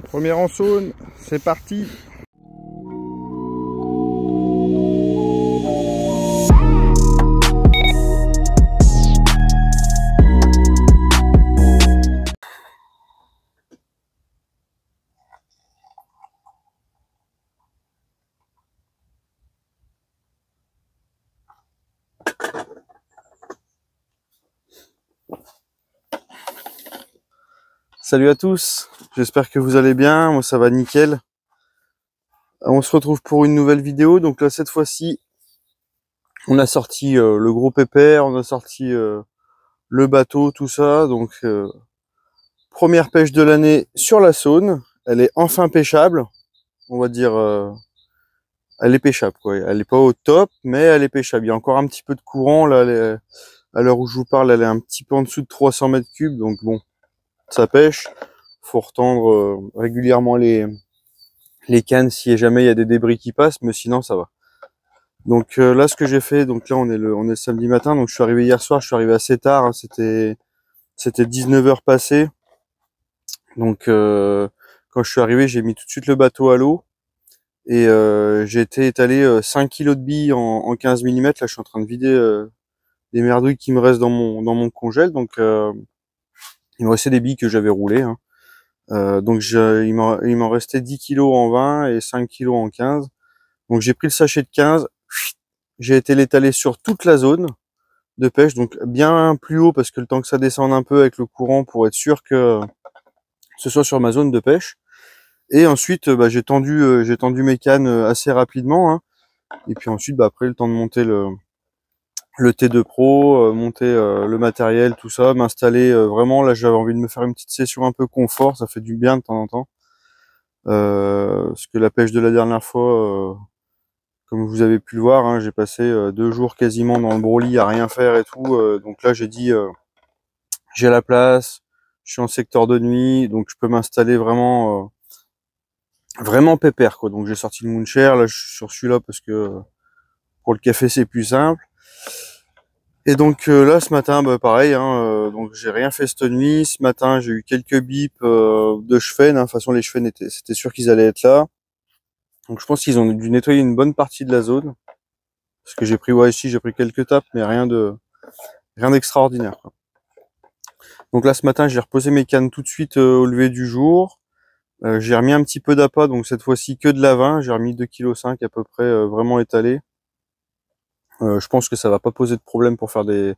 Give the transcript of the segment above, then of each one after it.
Première en saune, c'est parti. Salut à tous, j'espère que vous allez bien, moi ça va nickel. On se retrouve pour une nouvelle vidéo, donc là cette fois-ci, on a sorti le gros pépère, on a sorti le bateau, tout ça, donc première pêche de l'année sur la Saône, elle est enfin pêchable, on va dire, elle est pêchable quoi, elle est pas au top, mais elle est pêchable, il y a encore un petit peu de courant, là, à l'heure où je vous parle, elle est un petit peu en dessous de 300 mètres cubes, donc bon, ça pêche. Faut retendre régulièrement les cannes si jamais il y a des débris qui passent, mais sinon ça va. Donc là ce que j'ai fait, donc là on est le samedi matin, donc je suis arrivé hier soir, je suis arrivé assez tard, hein, c'était 19h passé. Donc quand je suis arrivé, j'ai mis tout de suite le bateau à l'eau et j'ai été étaler 5 kilos de billes en 15 mm. Là je suis en train de vider les merdouilles qui me restent dans mon congèle, donc il me restait des billes que j'avais roulées, hein. Donc il m'en restait 10 kilos en 20 et 5 kilos en 15. Donc j'ai pris le sachet de 15, j'ai été l'étaler sur toute la zone de pêche, donc bien plus haut parce que le temps que ça descende un peu avec le courant pour être sûr que ce soit sur ma zone de pêche. Et ensuite bah, j'ai tendu mes cannes assez rapidement, hein. Et puis ensuite bah, après le temps de monter le T2 Pro, monter le matériel, tout ça, m'installer vraiment. Là j'avais envie de me faire une petite session un peu confort, ça fait du bien de temps en temps. Parce que la pêche de la dernière fois, comme vous avez pu le voir, hein, j'ai passé 2 jours quasiment dans le broli à rien faire et tout. Donc là j'ai dit j'ai la place, je suis en secteur de nuit, donc je peux m'installer vraiment vraiment pépère quoi. Donc j'ai sorti le Moonshare, là je suis sur celui-là parce que pour le café c'est plus simple. Et donc là ce matin bah, pareil, hein, donc j'ai rien fait cette nuit. Ce matin j'ai eu quelques bips de chevenne, hein. De toute façon les chevennes c'était sûr qu'ils allaient être là. Donc je pense qu'ils ont dû nettoyer une bonne partie de la zone. Parce que j'ai pris ici j'ai pris quelques tapes, mais rien d'extraordinaire, quoi. Donc là ce matin j'ai reposé mes cannes tout de suite au lever du jour. J'ai remis un petit peu d'appât, donc cette fois-ci que de la 20, j'ai remis 2,5 kg à peu près vraiment étalé. Je pense que ça va pas poser de problème pour faire des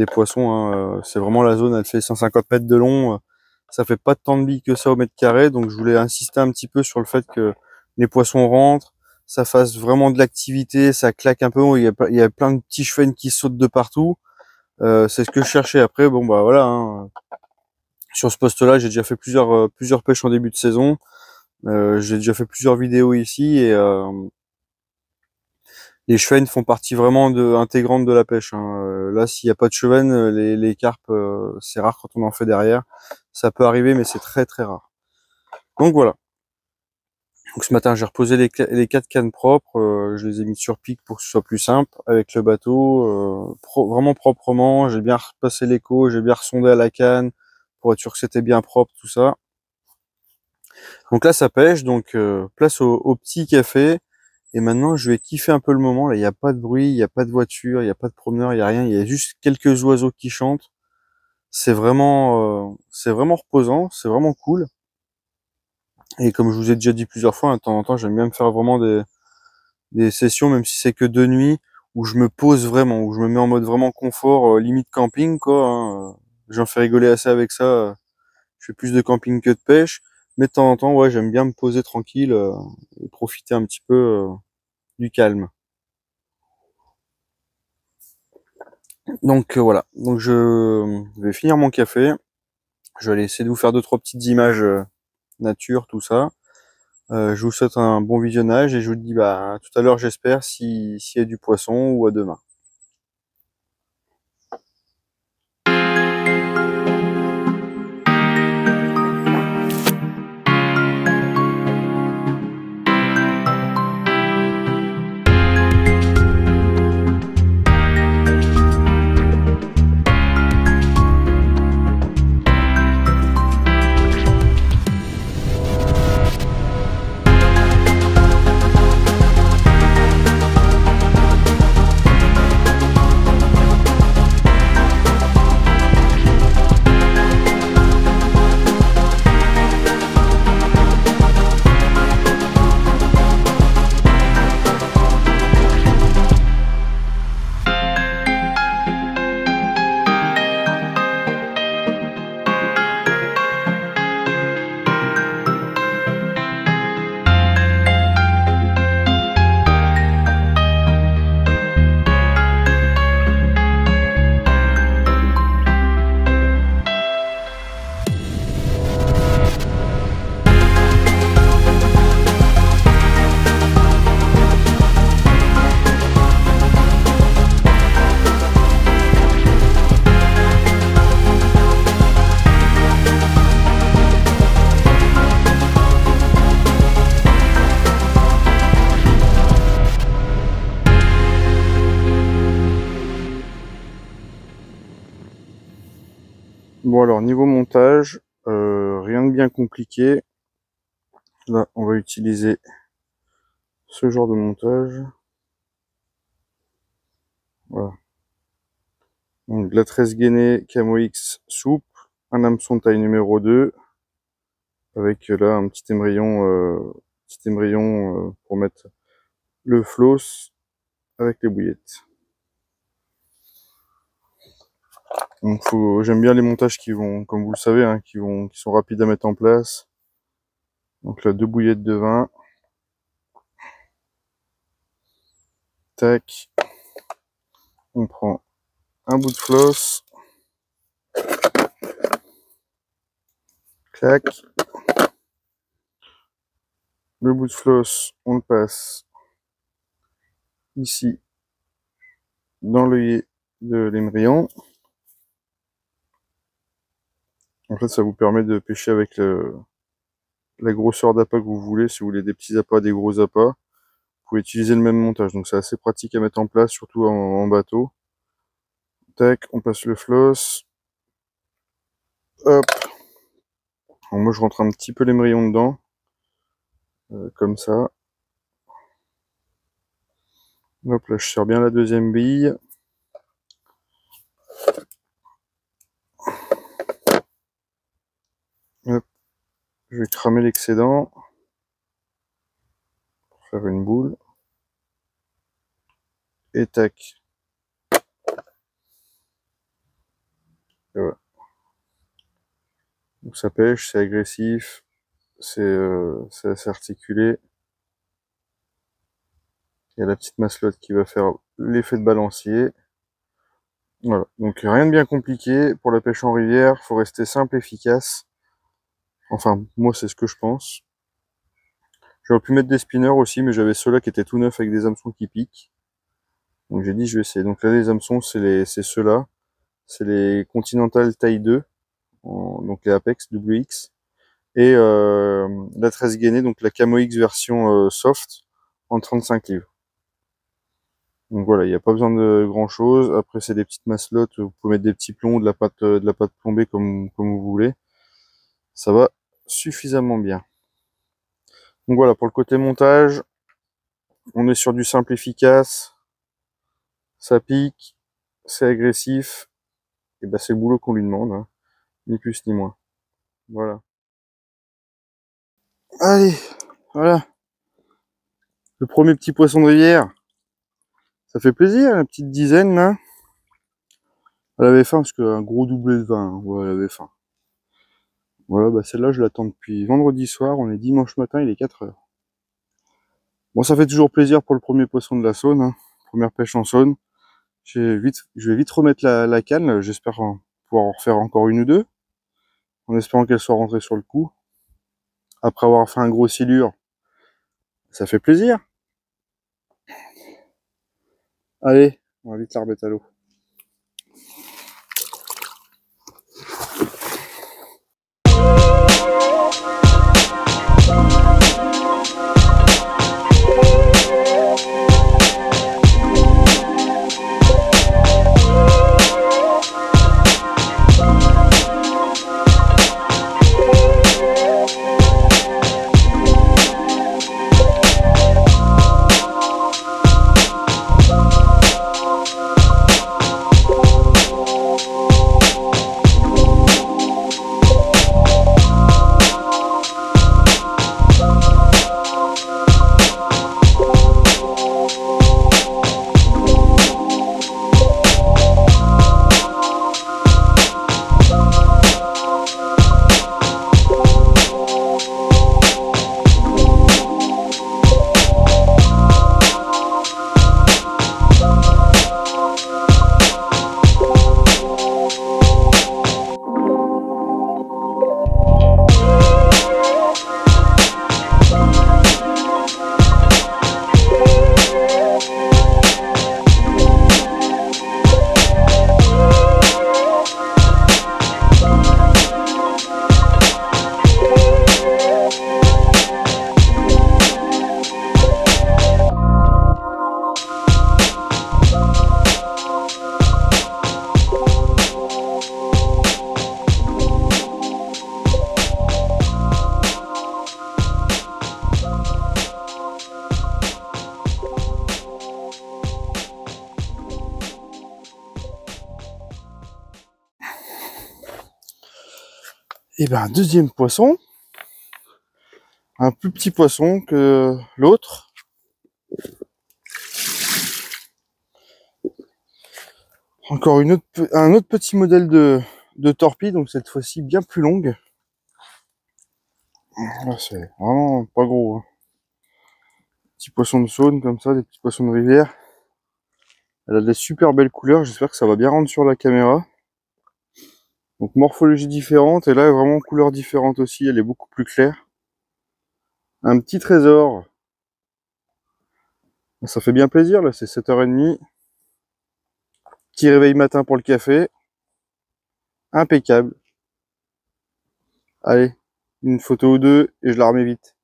poissons, hein. C'est vraiment la zone, elle fait 150 mètres de long, ça fait pas tant de billes que ça au mètre carré, donc je voulais insister un petit peu sur le fait que les poissons rentrent, ça fasse vraiment de l'activité, ça claque un peu, il y a plein de petits chevennes qui sautent de partout. C'est ce que je cherchais. Après bon bah voilà, hein. Sur ce poste-là j'ai déjà fait plusieurs pêches en début de saison. J'ai déjà fait plusieurs vidéos ici et les chevennes font partie vraiment intégrante de la pêche, hein. Là, s'il n'y a pas de chevennes, les carpes, c'est rare quand on en fait derrière. Ça peut arriver, mais c'est très très rare. Donc voilà. Donc ce matin, j'ai reposé les 4 cannes propres. Je les ai mis sur pic pour que ce soit plus simple avec le bateau, vraiment proprement. J'ai bien repassé l'écho, j'ai bien ressondé à la canne pour être sûr que c'était bien propre, tout ça. Donc là, ça pêche. Donc place au petit café. Et maintenant, je vais kiffer un peu le moment. Là, il n'y a pas de bruit, il n'y a pas de voiture, il n'y a pas de promeneur, il n'y a rien. Il y a juste quelques oiseaux qui chantent. C'est vraiment reposant, c'est vraiment cool. Et comme je vous ai déjà dit plusieurs fois, de temps en temps, j'aime bien me faire vraiment des sessions, même si c'est que de nuit, où je me pose vraiment, où je me mets en mode vraiment confort, limite camping, quoi, hein. J'en fais rigoler assez avec ça. Je fais plus de camping que de pêche. Mais de temps en temps, ouais, j'aime bien me poser tranquille et profiter un petit peu du calme. Donc voilà, donc je vais finir mon café, je vais aller essayer de vous faire 2-3 petites images nature, tout ça. Je vous souhaite un bon visionnage et je vous dis bah à tout à l'heure j'espère s'il y a du poisson ou à demain. Bon alors niveau montage, rien de bien compliqué. Là on va utiliser ce genre de montage. Voilà. Donc de la tresse gainée Camo X souple, un hameçon taille numéro 2, avec là un petit émerillon pour mettre le floss avec les bouillettes. Donc j'aime bien les montages qui vont, comme vous le savez, hein, qui sont rapides à mettre en place. Donc là 2 bouillettes de vin. Tac. On prend un bout de floss. Clac. Le bout de floss, on le passe ici dans l'œillet de l'émerillon. En fait, ça vous permet de pêcher avec la grosseur d'appât que vous voulez. Si vous voulez des petits appâts, des gros appâts, vous pouvez utiliser le même montage. Donc c'est assez pratique à mettre en place, surtout en bateau. Tac, on passe le floss. Hop. Alors moi, je rentre un petit peu l'émerillon dedans. Comme ça. Hop, là, je serre bien la deuxième bille. Hop. Je vais cramer l'excédent. Pour faire une boule. Et tac. Et voilà. Donc ça pêche, c'est agressif, c'est assez articulé. Il y a la petite masselotte qui va faire l'effet de balancier. Voilà, donc rien de bien compliqué. Pour la pêche en rivière, faut rester simple, efficace. Enfin, moi c'est ce que je pense. J'aurais pu mettre des spinners aussi, mais j'avais ceux-là qui étaient tout neufs avec des hameçons qui piquent. Donc j'ai dit je vais essayer. Donc là les hameçons, c'est ceux-là. C'est les Continental taille 2. Donc les Apex WX. Et la tresse gainée, donc la Camo X version soft en 35 livres. Donc voilà, il n'y a pas besoin de grand chose. Après c'est des petites masselottes, vous pouvez mettre des petits plombs, de la pâte plombée comme vous voulez. Ça va suffisamment bien. Donc voilà, pour le côté montage, on est sur du simple efficace. Ça pique, c'est agressif. Et ben c'est le boulot qu'on lui demande, hein. Ni plus ni moins. Voilà. Allez, voilà. Le premier petit poisson de rivière. Ça fait plaisir, la petite dizaine là. Elle avait faim parce qu'un gros doublé de vin, hein. Ouais, elle avait faim. Voilà, bah celle-là je l'attends depuis vendredi soir, on est dimanche matin, il est 4 h. Bon, ça fait toujours plaisir pour le premier poisson de la Saône, hein. Première pêche en Saône. Je vais vite remettre la canne, j'espère pouvoir en refaire encore une ou deux, en espérant qu'elle soit rentrée sur le coup. Après avoir fait un gros silure, ça fait plaisir. Allez, on va vite la remettre à l'eau. Et ben un deuxième poisson, un plus petit poisson que l'autre. Encore un autre petit modèle de torpille, donc cette fois-ci bien plus longue. Là, c'est vraiment pas gros, hein. Petits poissons de Saône comme ça, des petits poissons de rivière. Elle a des super belles couleurs, j'espère que ça va bien rendre sur la caméra. Donc morphologie différente, et là vraiment couleur différente aussi, elle est beaucoup plus claire. Un petit trésor. Ça fait bien plaisir, là c'est 7h30. Petit réveil matin pour le café. Impeccable. Allez, une photo ou deux et je la remets vite.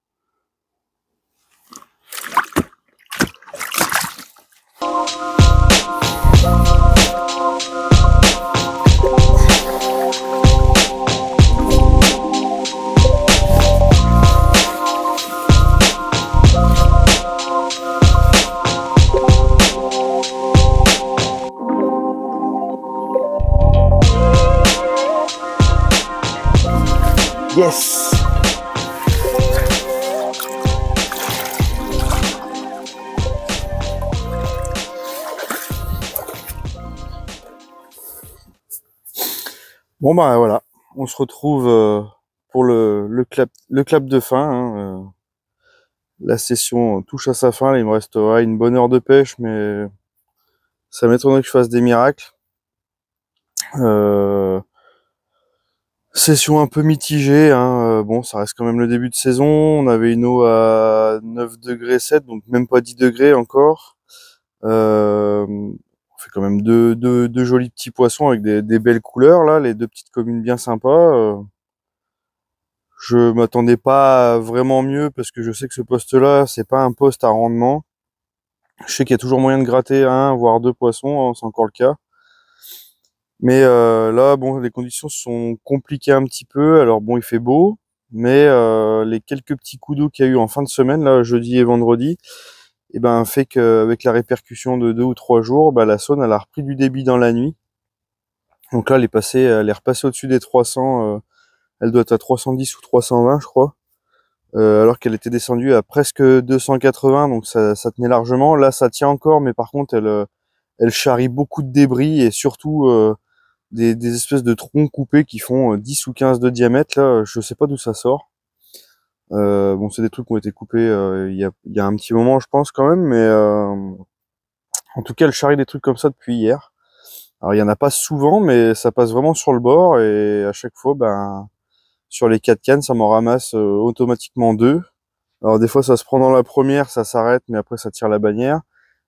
Yes! Bon bah voilà, on se retrouve pour le clap de fin, hein. La session touche à sa fin, là, il me restera une bonne heure de pêche, mais ça m'étonnerait que je fasse des miracles. Session un peu mitigée, hein. Bon, ça reste quand même le début de saison. On avait une eau à 9 degrés 7, donc même pas 10 degrés encore. On fait quand même deux jolis petits poissons avec des belles couleurs, là, les deux petites communes bien sympas. Je m'attendais pas à vraiment mieux parce que je sais que ce poste-là, c'est pas un poste à rendement. Je sais qu'il y a toujours moyen de gratter un, voire deux poissons, hein, c'est encore le cas. Mais là, bon, les conditions sont compliquées un petit peu. Alors bon, il fait beau, mais les quelques petits coups d'eau qu'il y a eu en fin de semaine, là, jeudi et vendredi, et ben fait qu'avec la répercussion de 2 ou 3 jours, bah, la Saône elle a repris du débit dans la nuit. Donc là, elle est repassée au-dessus des 300. Elle doit être à 310 ou 320, je crois. Alors qu'elle était descendue à presque 280, donc ça tenait largement. Là, ça tient encore, mais par contre, elle charrie beaucoup de débris et surtout des espèces de troncs coupés qui font 10 ou 15 de diamètre. Là, je sais pas d'où ça sort. Bon, c'est des trucs qui ont été coupés il y a un petit moment, je pense quand même, mais en tout cas, elle charrie des trucs comme ça depuis hier. Alors, il y en a pas souvent, mais ça passe vraiment sur le bord et à chaque fois, ben, sur les 4 cannes, ça m'en ramasse automatiquement 2. Alors des fois ça se prend dans la première, ça s'arrête, mais après ça tire la bannière.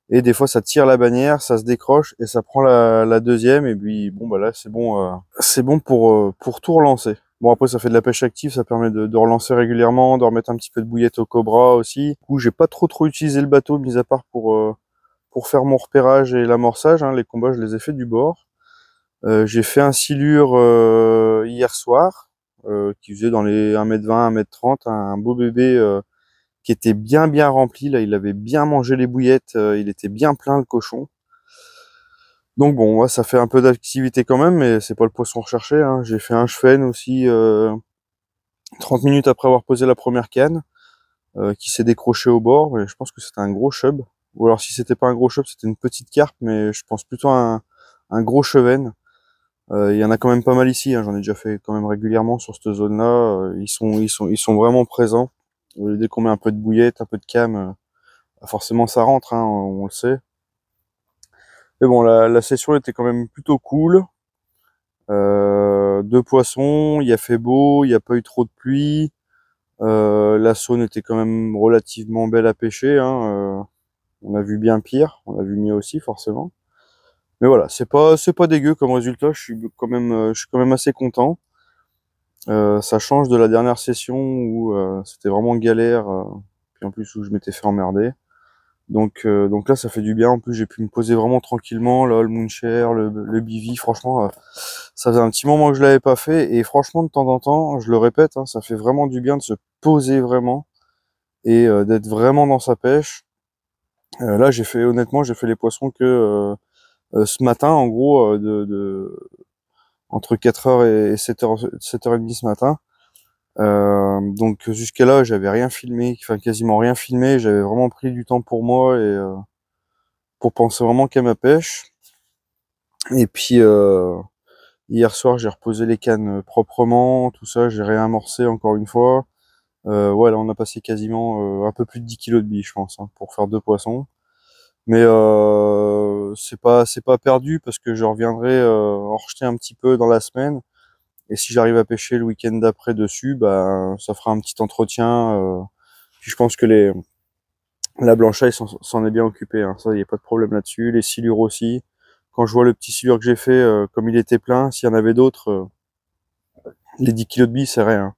Et des fois ça tire la bannière, ça se décroche et ça prend la deuxième. Et puis bon bah là c'est bon pour tout relancer. Bon après ça fait de la pêche active, ça permet de relancer régulièrement, de remettre un petit peu de bouillette au cobra aussi. Du coup j'ai pas trop utilisé le bateau, mis à part pour faire mon repérage et l'amorçage, hein. Les combats je les ai fait du bord. J'ai fait un silure hier soir, qui faisait dans les 1m20, 1m30, un beau bébé qui était bien rempli. Là, il avait bien mangé les bouillettes, il était bien plein le cochon. Donc bon, ouais, ça fait un peu d'activité quand même, mais c'est pas le poisson recherché, hein. J'ai fait un chefenne aussi 30 minutes après avoir posé la première canne, qui s'est décroché au bord, mais je pense que c'était un gros chub. Ou alors si c'était pas un gros chub, c'était une petite carpe, mais je pense plutôt à un gros chevenne. Il y en a quand même pas mal ici, hein. J'en ai déjà fait quand même régulièrement sur cette zone-là. Ils sont vraiment présents. Dès qu'on met un peu de bouillette, un peu de cam, forcément ça rentre, hein, on le sait. Mais bon, la session était quand même plutôt cool. Deux poissons, il a fait beau, il n'y a pas eu trop de pluie. La Saône était quand même relativement belle à pêcher, hein. On a vu bien pire, on a vu mieux aussi forcément. Mais voilà, c'est pas dégueu comme résultat. Je suis quand même assez content. Ça change de la dernière session où c'était vraiment galère, puis en plus où je m'étais fait emmerder. Donc là, ça fait du bien. En plus, j'ai pu me poser vraiment tranquillement. Là, le Moonshare, le Bivy, franchement, ça faisait un petit moment que je l'avais pas fait. Et franchement, de temps en temps, je le répète, hein, ça fait vraiment du bien de se poser vraiment et d'être vraiment dans sa pêche. Là, honnêtement, j'ai fait les poissons que ce matin, en gros, entre 4h et 7h30 ce matin. Donc jusqu'à là, j'avais rien filmé, enfin quasiment rien filmé. J'avais vraiment pris du temps pour moi et pour penser vraiment qu'à ma pêche. Et puis hier soir, j'ai reposé les cannes proprement, tout ça, j'ai réamorcé encore une fois. Ouais, là, on a passé quasiment un peu plus de 10 kilos de billes, je pense, hein, pour faire 2 poissons. Mais c'est pas perdu parce que je reviendrai en rejeter un petit peu dans la semaine. Et si j'arrive à pêcher le week-end d'après dessus, bah ça fera un petit entretien. Puis je pense que la blanchaille s'en est bien occupée, hein. Ça, il n'y a pas de problème là-dessus. Les silures aussi. Quand je vois le petit silure que j'ai fait, comme il était plein, s'il y en avait d'autres, les 10 kilos de billes, c'est rien.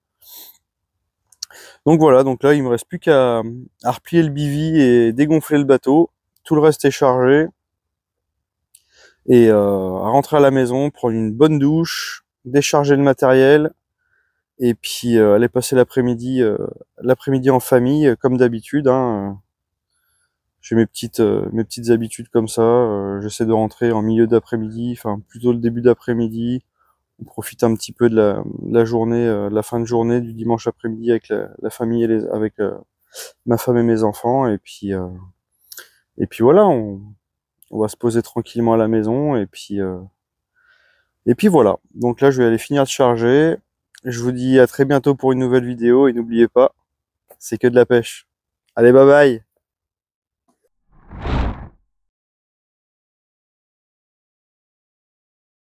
Donc voilà, donc là, il me reste plus qu'à replier le bivy et dégonfler le bateau. Tout le reste est chargé. Et à rentrer à la maison, prendre une bonne douche, décharger le matériel, et puis aller passer l'après-midi en famille, comme d'habitude, hein. J'ai mes petites habitudes comme ça. J'essaie de rentrer en milieu d'après-midi, enfin plutôt le début d'après-midi. On profite un petit peu de la journée, de la fin de journée du dimanche après-midi avec la famille avec ma femme et mes enfants. Et puis voilà, on va se poser tranquillement à la maison. Et puis voilà. Donc là, je vais aller finir de charger. Je vous dis à très bientôt pour une nouvelle vidéo et n'oubliez pas, c'est que de la pêche. Allez, bye bye!